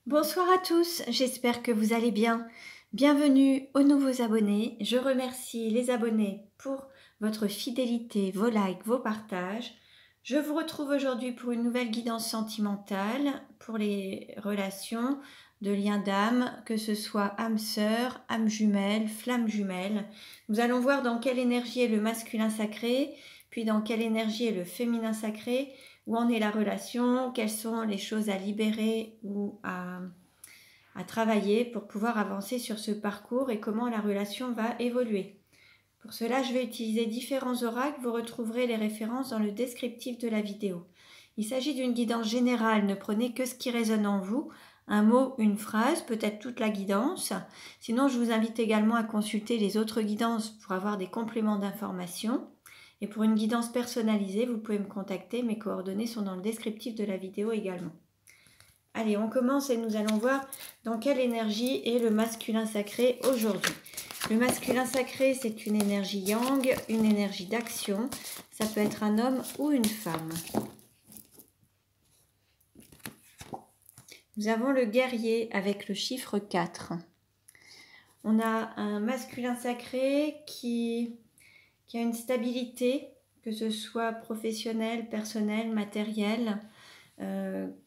Bonsoir à tous, j'espère que vous allez bien. Bienvenue aux nouveaux abonnés. Je remercie les abonnés pour votre fidélité, vos likes, vos partages. Je vous retrouve aujourd'hui pour une nouvelle guidance sentimentale pour les relations de liens d'âme, que ce soit âme sœur, âme jumelle, flamme jumelle. Nous allons voir dans quelle énergie est le masculin sacré, puis dans quelle énergie est le féminin sacré, où en est la relation, quelles sont les choses à libérer ou à travailler pour pouvoir avancer sur ce parcours et comment la relation va évoluer. Pour cela, je vais utiliser différents oracles. Vous retrouverez les références dans le descriptif de la vidéo. Il s'agit d'une guidance générale. Ne prenez que ce qui résonne en vous. Un mot, une phrase, peut-être toute la guidance. Sinon, je vous invite également à consulter les autres guidances pour avoir des compléments d'information. Et pour une guidance personnalisée, vous pouvez me contacter. Mes coordonnées sont dans le descriptif de la vidéo également. Allez, on commence et nous allons voir dans quelle énergie est le masculin sacré aujourd'hui. Le masculin sacré, c'est une énergie yang, une énergie d'action. Ça peut être un homme ou une femme. Nous avons le guerrier avec le chiffre 4. On a un masculin sacré qui a une stabilité, que ce soit professionnelle, personnelle, matérielle,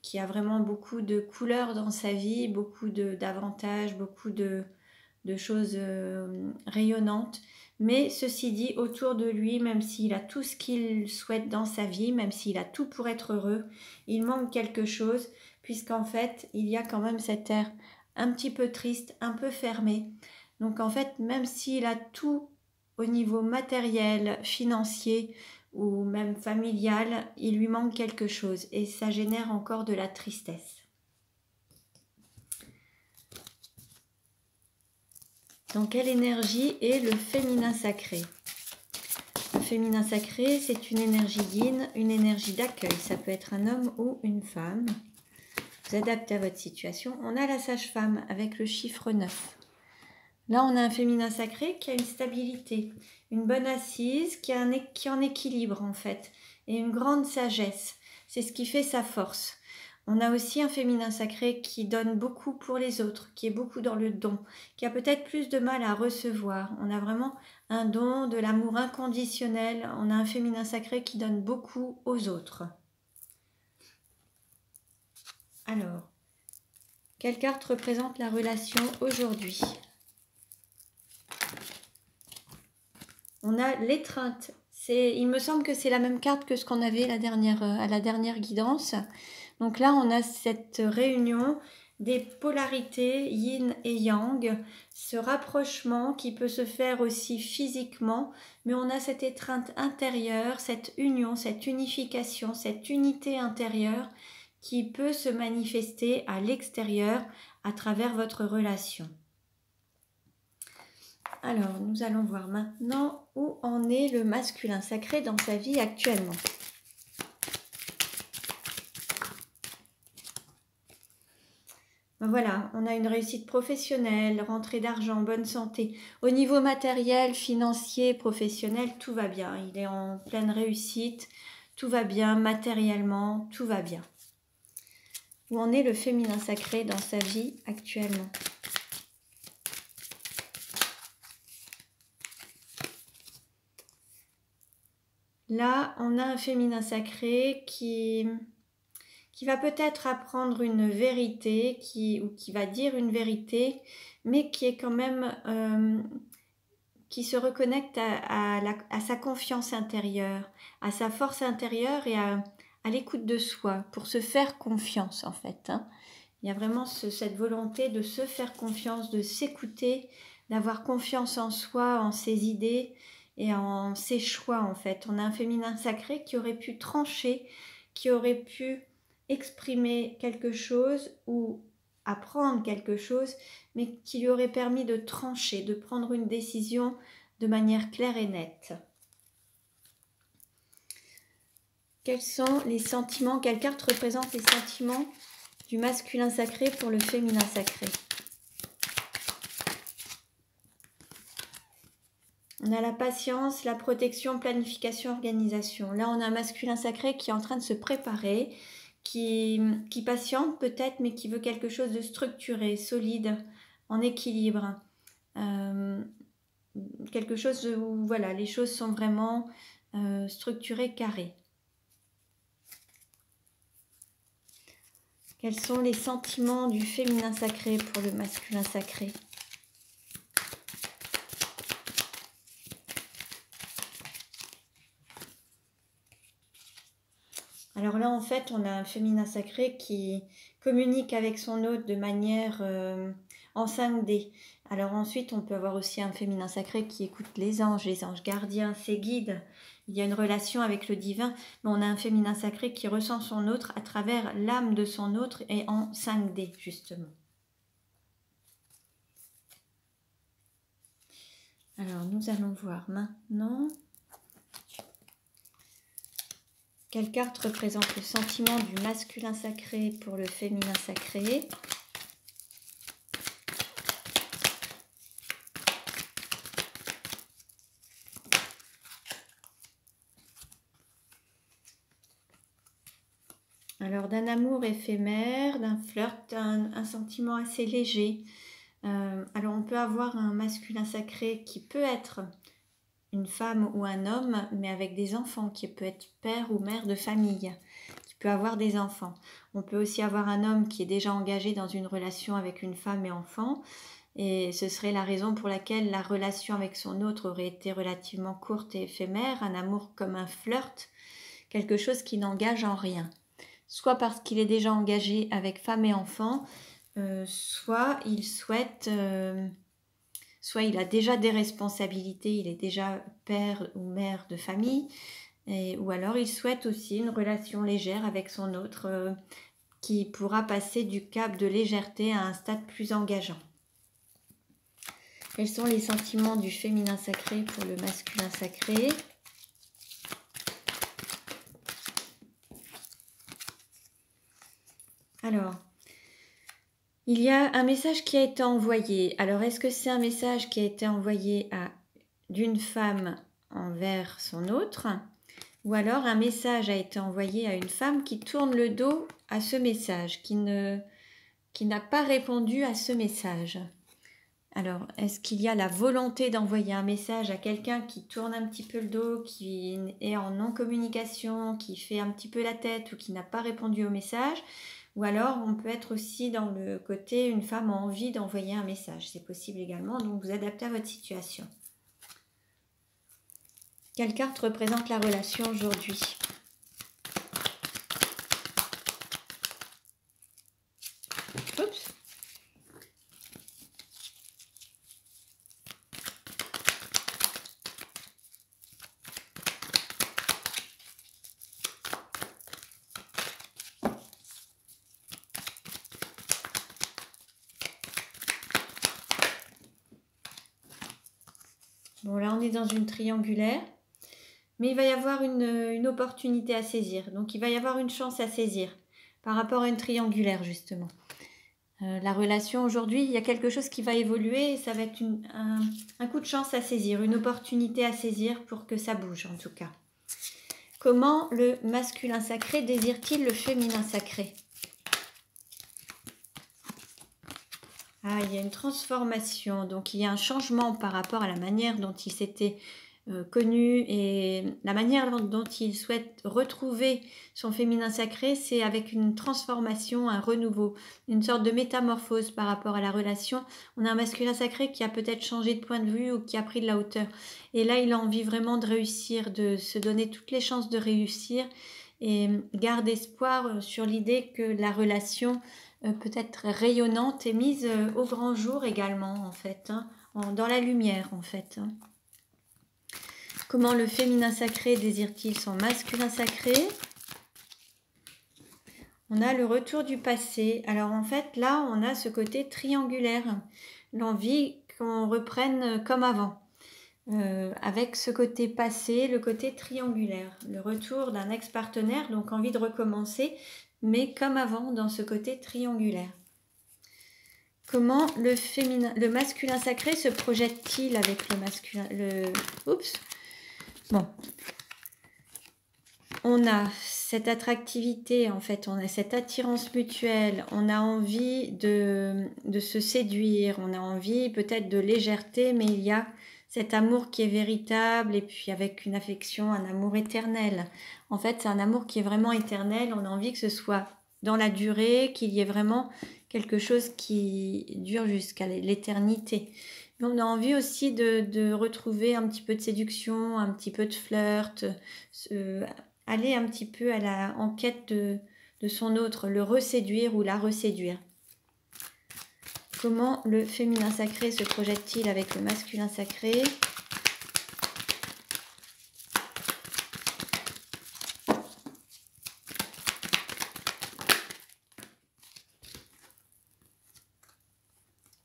qui a vraiment beaucoup de couleurs dans sa vie, beaucoup d'avantages, beaucoup de choses rayonnantes. Mais ceci dit, autour de lui, même s'il a tout ce qu'il souhaite dans sa vie, même s'il a tout pour être heureux, il manque quelque chose, puisqu'en fait, il y a quand même cet air un petit peu triste, un peu fermé. Donc en fait, même s'il a tout au niveau matériel, financier ou même familial, il lui manque quelque chose et ça génère encore de la tristesse. Dans quelle énergie est le féminin sacré? Le féminin sacré, c'est une énergie yin, une énergie d'accueil. Ça peut être un homme ou une femme. Vous adaptez à votre situation. On a la sage-femme avec le chiffre 9. Là, on a un féminin sacré qui a une stabilité, une bonne assise, qui est en équilibre en fait, et une grande sagesse. C'est ce qui fait sa force. On a aussi un féminin sacré qui donne beaucoup pour les autres, qui est beaucoup dans le don, qui a peut-être plus de mal à recevoir. On a vraiment un don, de l'amour inconditionnel. On a un féminin sacré qui donne beaucoup aux autres. Alors, quelle carte représente la relation aujourd'hui? On a l'étreinte. Il me semble que c'est la même carte que ce qu'on avait à la dernière guidance. Donc là, on a cette réunion des polarités yin et yang, ce rapprochement qui peut se faire aussi physiquement, mais on a cette étreinte intérieure, cette union, cette unification, cette unité intérieure qui peut se manifester à l'extérieur à travers votre relation. Alors, nous allons voir maintenant où en est le masculin sacré dans sa vie actuellement. Voilà, on a une réussite professionnelle, rentrée d'argent, bonne santé. Au niveau matériel, financier, professionnel, tout va bien. Il est en pleine réussite, tout va bien, matériellement, tout va bien. Où en est le féminin sacré dans sa vie actuellement? Là, on a un féminin sacré qui va peut-être apprendre une vérité, ou qui va dire une vérité, mais qui est quand même, qui se reconnecte à sa confiance intérieure, à sa force intérieure et à l'écoute de soi, pour se faire confiance en fait. Hein. Il y a vraiment cette volonté de se faire confiance, de s'écouter, d'avoir confiance en soi, en ses idées et en ses choix en fait. On a un féminin sacré qui aurait pu trancher, qui aurait pu exprimer quelque chose ou apprendre quelque chose, mais qui lui aurait permis de trancher, de prendre une décision de manière claire et nette. Quels sont les sentiments? Quelle carte représente les sentiments du masculin sacré pour le féminin sacré? On a la patience, la protection, planification, organisation. Là, on a un masculin sacré qui est en train de se préparer, qui patiente peut-être, mais qui veut quelque chose de structuré, solide, en équilibre. Quelque chose où voilà, les choses sont vraiment structurées, carrées. Quels sont les sentiments du féminin sacré pour le masculin sacré? Alors là, en fait, on a un féminin sacré qui communique avec son hôte de manière en 5D. Alors ensuite, on peut avoir aussi un féminin sacré qui écoute les anges gardiens, ses guides. Il y a une relation avec le divin, mais on a un féminin sacré qui ressent son autre à travers l'âme de son autre et en 5D, justement. Alors, nous allons voir maintenant... Quelle carte représente le sentiment du masculin sacré pour le féminin sacré? Alors, d'un amour éphémère, d'un flirt, un sentiment assez léger. Alors, on peut avoir un masculin sacré qui peut être une femme ou un homme, mais avec des enfants, qui peut être père ou mère de famille, qui peut avoir des enfants. On peut aussi avoir un homme qui est déjà engagé dans une relation avec une femme et enfant, et ce serait la raison pour laquelle la relation avec son autre aurait été relativement courte et éphémère, un amour comme un flirt, quelque chose qui n'engage en rien. Soit parce qu'il est déjà engagé avec femme et enfant, soit il souhaite... soit il a déjà des responsabilités, il est déjà père ou mère de famille, ou alors il souhaite aussi une relation légère avec son autre qui pourra passer du cap de légèreté à un stade plus engageant. Quels sont les sentiments du féminin sacré pour le masculin sacré? Alors... il y a un message qui a été envoyé. Alors, est-ce que c'est un message qui a été envoyé d'une femme envers son autre? Ou alors un message a été envoyé à une femme qui tourne le dos à ce message, qui n'a pas répondu à ce message? Alors, est-ce qu'il y a la volonté d'envoyer un message à quelqu'un qui tourne un petit peu le dos, qui est en non-communication, qui fait un petit peu la tête ou qui n'a pas répondu au message? Ou alors, on peut être aussi dans le côté, une femme a envie d'envoyer un message. C'est possible également, donc vous adaptez à votre situation. Quelle carte représente la relation aujourd'hui? Oups. Bon, là, on est dans une triangulaire, mais il va y avoir une opportunité à saisir. Donc, il va y avoir une chance à saisir par rapport à une triangulaire, justement. La relation aujourd'hui, il y a quelque chose qui va évoluer et ça va être un coup de chance à saisir, une opportunité à saisir pour que ça bouge, en tout cas. Comment le masculin sacré désire-t-il le féminin sacré? Ah, il y a une transformation, donc il y a un changement par rapport à la manière dont il s'était connu et la manière dont il souhaite retrouver son féminin sacré, c'est avec une transformation, un renouveau, une sorte de métamorphose par rapport à la relation. On a un masculin sacré qui a peut-être changé de point de vue ou qui a pris de la hauteur. Et là, il a envie vraiment de réussir, de se donner toutes les chances de réussir et garde espoir sur l'idée que la relation peut être rayonnante et mise au grand jour également, en fait, hein, dans la lumière, en fait. Hein. Comment le féminin sacré désire-t-il son masculin sacré? On a le retour du passé. Alors, en fait, là, on a ce côté triangulaire, l'envie qu'on reprenne comme avant. Avec ce côté passé, le côté triangulaire, le retour d'un ex-partenaire, donc envie de recommencer, mais comme avant dans ce côté triangulaire. Comment le masculin sacré se projette-t-il avec le masculin Oups. Bon. On a cette attractivité, en fait, on a cette attirance mutuelle, on a envie de se séduire, on a envie peut-être de légèreté, mais il y a cet amour qui est véritable et puis avec une affection, un amour éternel. En fait, c'est un amour qui est vraiment éternel, on a envie que ce soit dans la durée, qu'il y ait vraiment quelque chose qui dure jusqu'à l'éternité. Mais on a envie aussi de retrouver un petit peu de séduction, un petit peu de flirt, aller un petit peu en quête de son autre, le reséduire ou la reséduire. Comment le féminin sacré se projette-t-il avec le masculin sacré?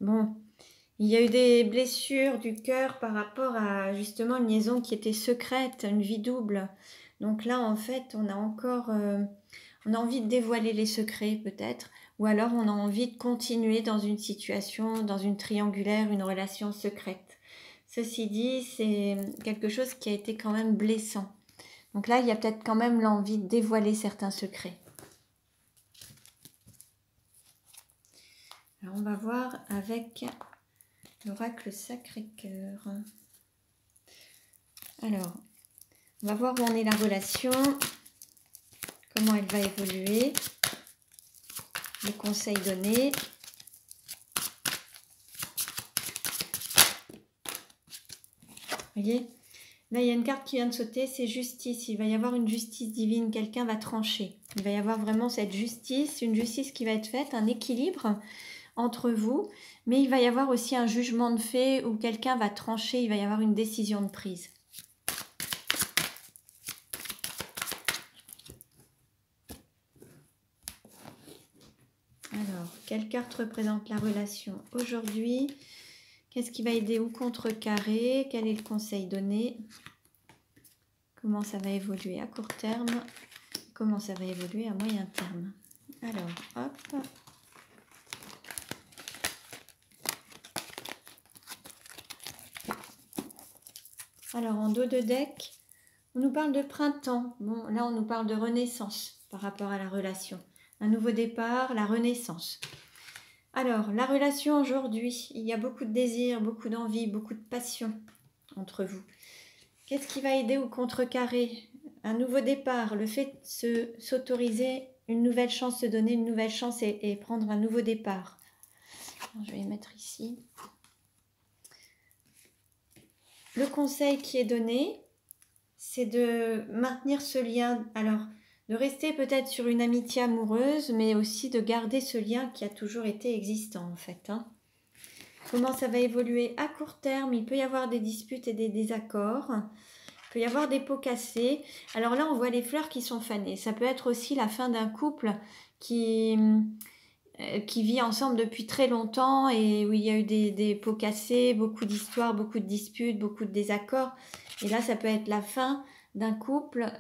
Bon, il y a eu des blessures du cœur par rapport à justement une liaison qui était secrète, une vie double. Donc là, en fait, on a encore... on a envie de dévoiler les secrets peut-être, ou alors on a envie de continuer dans une situation, dans une triangulaire, une relation secrète. Ceci dit, c'est quelque chose qui a été quand même blessant. Donc là, il y a peut-être quand même l'envie de dévoiler certains secrets. Alors on va voir avec l'oracle Sacré-Cœur. Alors, on va voir où en est la relation, comment elle va évoluer, les conseils donnés. Vous voyez, là il y a une carte qui vient de sauter, c'est justice. Il va y avoir une justice divine, quelqu'un va trancher. Il va y avoir vraiment cette justice, une justice qui va être faite, un équilibre entre vous. Mais il va y avoir aussi un jugement de fait où quelqu'un va trancher, il va y avoir une décision de prise. Alors, quelle carte représente la relation aujourd'hui? Qu'est-ce qui va aider ou contrecarrer? Quel est le conseil donné? Comment ça va évoluer à court terme? Comment ça va évoluer à moyen terme? Alors, hop. Alors, en dos de deck, on nous parle de printemps. Bon, là, on nous parle de renaissance par rapport à la relation. Un nouveau départ, la renaissance. Alors, la relation aujourd'hui, il y a beaucoup de désir, beaucoup d'envie, beaucoup de passion entre vous. Qu'est-ce qui va aider ou contrecarrer? Un nouveau départ, le fait de s'autoriser une nouvelle chance, se donner une nouvelle chance et prendre un nouveau départ. Alors, je vais les mettre ici. Le conseil qui est donné, c'est de maintenir ce lien. Alors, de rester peut-être sur une amitié amoureuse, mais aussi de garder ce lien qui a toujours été existant en fait. Comment ça va évoluer à court terme? Il peut y avoir des disputes et des désaccords. Il peut y avoir des pots cassés. Alors là, on voit les fleurs qui sont fanées. Ça peut être aussi la fin d'un couple qui vit ensemble depuis très longtemps et où il y a eu des pots cassés, beaucoup d'histoires, beaucoup de disputes, beaucoup de désaccords. Et là, ça peut être la fin d'un couple,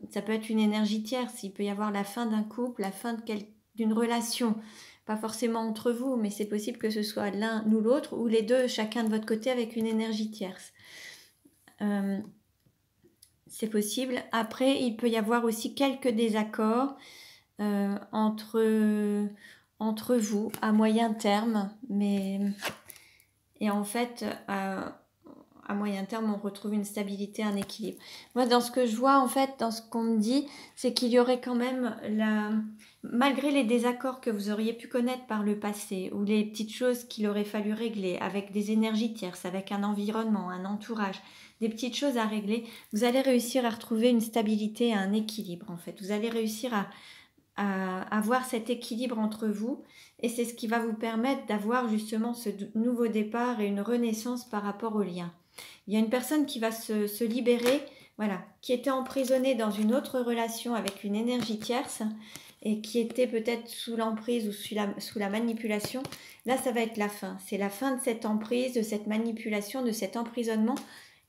ça peut être une énergie tierce. Il peut y avoir la fin d'un couple, la fin d'une relation. Pas forcément entre vous, mais c'est possible que ce soit l'un ou l'autre, ou les deux, chacun de votre côté avec une énergie tierce. C'est possible. Après, il peut y avoir aussi quelques désaccords entre vous à moyen terme, et en fait à moyen terme on retrouve une stabilité, un équilibre. Moi dans ce que je vois en fait, dans ce qu'on me dit, c'est qu'il y aurait quand même malgré les désaccords que vous auriez pu connaître par le passé ou les petites choses qu'il aurait fallu régler avec des énergies tierces, avec un environnement, un entourage, des petites choses à régler, vous allez réussir à retrouver une stabilité, un équilibre en fait. Vous allez réussir à avoir cet équilibre entre vous et c'est ce qui va vous permettre d'avoir justement ce nouveau départ et une renaissance par rapport au lien. Il y a une personne qui va se libérer, voilà, qui était emprisonnée dans une autre relation avec une énergie tierce et qui était peut-être sous l'emprise ou sous la manipulation. Là, ça va être la fin. C'est la fin de cette emprise, de cette manipulation, de cet emprisonnement.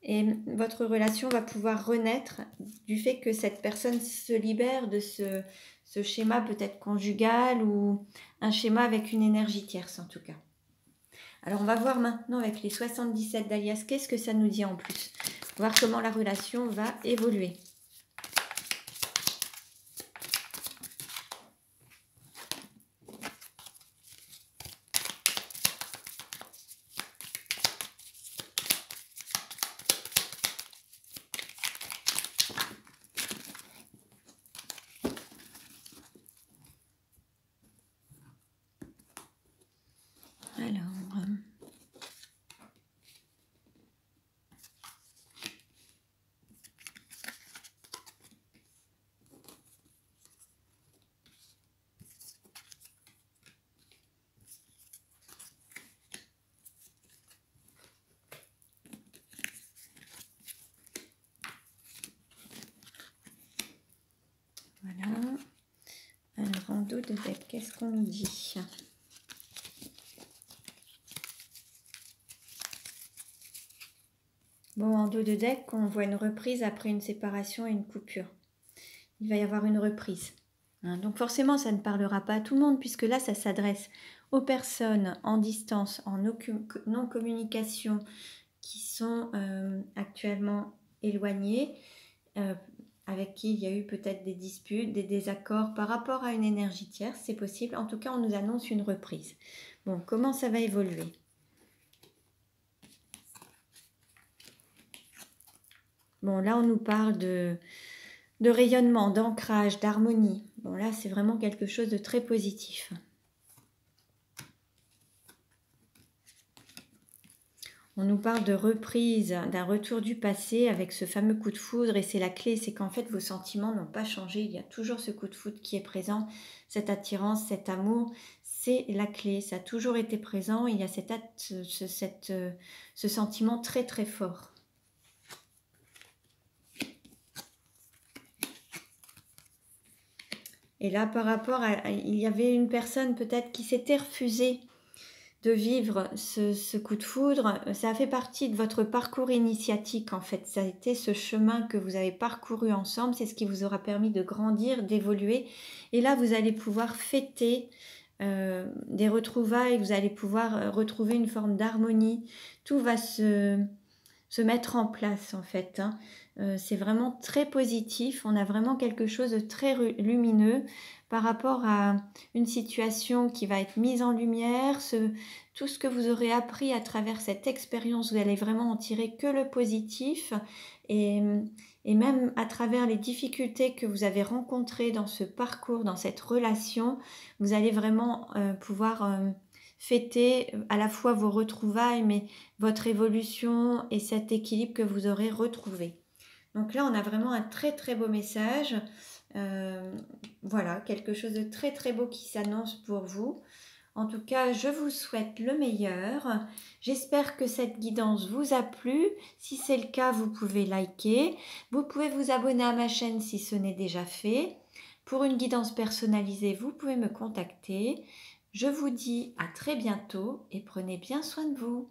Et votre relation va pouvoir renaître du fait que cette personne se libère de ce schéma peut-être conjugal ou un schéma avec une énergie tierce en tout cas. Alors on va voir maintenant avec les 77 d'Alias, qu'est-ce que ça nous dit en plus? Voir comment la relation va évoluer. Alors, voilà. Alors, en dos de deck, qu'est-ce qu'on nous dit? Bon, en dos de deck, on voit une reprise après une séparation et une coupure. Il va y avoir une reprise. Hein, donc forcément, ça ne parlera pas à tout le monde, puisque là, ça s'adresse aux personnes en distance, en non-communication, qui sont actuellement éloignées, avec qui il y a eu peut-être des disputes, des désaccords par rapport à une énergie tierce, c'est possible. En tout cas, on nous annonce une reprise. Bon, comment ça va évoluer? Bon, là, on nous parle de rayonnement, d'ancrage, d'harmonie. Bon, là, c'est vraiment quelque chose de très positif. On nous parle de reprise, d'un retour du passé avec ce fameux coup de foudre, et c'est la clé, c'est qu'en fait vos sentiments n'ont pas changé, il y a toujours ce coup de foudre qui est présent, cette attirance, cet amour, c'est la clé, ça a toujours été présent, il y a ce sentiment très très fort. Et là par rapport à, il y avait une personne peut-être qui s'était refusée de vivre ce coup de foudre, ça a fait partie de votre parcours initiatique en fait, ça a été ce chemin que vous avez parcouru ensemble, c'est ce qui vous aura permis de grandir, d'évoluer, et là vous allez pouvoir fêter des retrouvailles, vous allez pouvoir retrouver une forme d'harmonie, tout va se mettre en place en fait, hein. C'est vraiment très positif, on a vraiment quelque chose de très lumineux par rapport à une situation qui va être mise en lumière, tout ce que vous aurez appris à travers cette expérience, vous allez vraiment en tirer que le positif, et même à travers les difficultés que vous avez rencontrées dans ce parcours, dans cette relation, vous allez vraiment pouvoir fêter à la fois vos retrouvailles, mais votre évolution et cet équilibre que vous aurez retrouvé. Donc là, on a vraiment un très très beau message. Voilà, quelque chose de très très beau qui s'annonce pour vous. En tout cas, je vous souhaite le meilleur. J'espère que cette guidance vous a plu. Si c'est le cas, vous pouvez liker. Vous pouvez vous abonner à ma chaîne si ce n'est déjà fait. Pour une guidance personnalisée, vous pouvez me contacter. Je vous dis à très bientôt et prenez bien soin de vous.